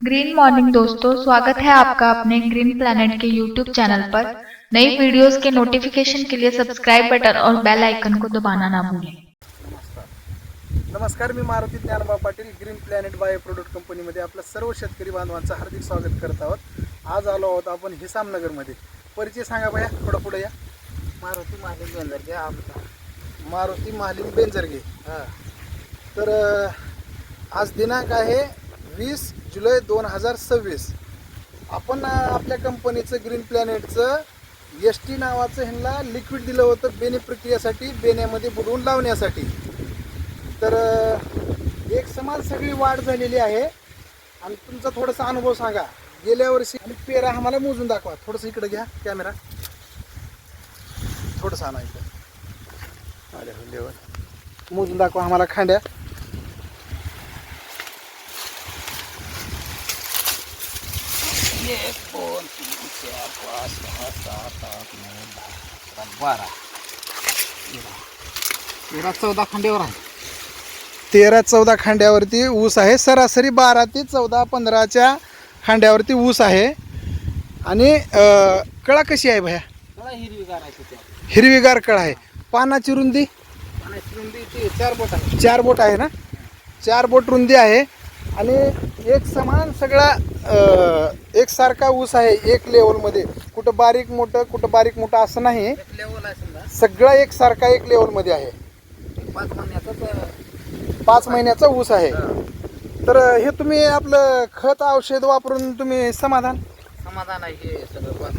Green morning दोस्तों, स्वागत है आपका अपने ग्रीन प्लैनेट के यूट्यूब चैनल पर। नई वीडियोस के नोटिफिकेशन के लिए सब्सक्राइब बटन और बेल आइकन को दबाना ना भूलें। नमस्कार, मी Maruti Dnyanba Patil green planet bio product कंपनीमध्ये आपल्या सर्व शेतकरी बांधवांचं हार्दिक स्वागत करत आहोत। आज आलो आहोत आपण हिसामनगरमध्ये। परिचय सांगा भैया, थोडं पुढे या। मारुती मालिक बेंजरगे आमचा मारुती मालिक बेंजरगे। हां तर आज दिनांक आहे 20 जुलै 2026। आपण आपल्या कंपनीचं ग्रीन प्लॅनेटचं ST नावाचं ह्यांना लिक्विड दिलं होतं बेणे प्रक्रियेसाठी, बेण्यामध्ये बुडवून लावण्यासाठी। तर एक समान सगळी वाढ झालेली आहे। आणि तुमचा थोडासा अनुभव सांगा गेल्या वर्षी। आणि पेरा आम्हाला मोजून दाखवा, थोडंसं इकडे घ्या कॅमेरा, थोडंसं आणा इकडे। अरे हो देवा, मोजून दाखवा आम्हाला खांड्या। 1 2 3 4 5 6 7 8 9 10 12 13 14 खांड्यावर आहे। 13-14 खांड्यावरती ऊस आहे। सरासरी 12 ते 14 15च्या खांड्यावरती ऊस आहे। आणि कळा कशी आहे भैया? मला हिरवीगार आहे त्या हिरवीगार कळा आहे। पानाची रुंदी आणि रुंदी ते 4 बोट आहे। 4 बोट आहे ना, 4 बोट रुंदी आहे। आणि एक समान सगळा एकसारखा ऊस आहे, एक लेवलमध्ये। कुठं बारीक मोठं असं नाही, एक लेवल आहे समजा, सगळा एकसारखा एक लेवलमध्ये आहे। 5 महिन्याचा 5 महिन्याचा ऊस आहे। तर हे तुम्ही आपलं खत औषध वापरून तुम्ही समाधान समाधान आहे हे सगळं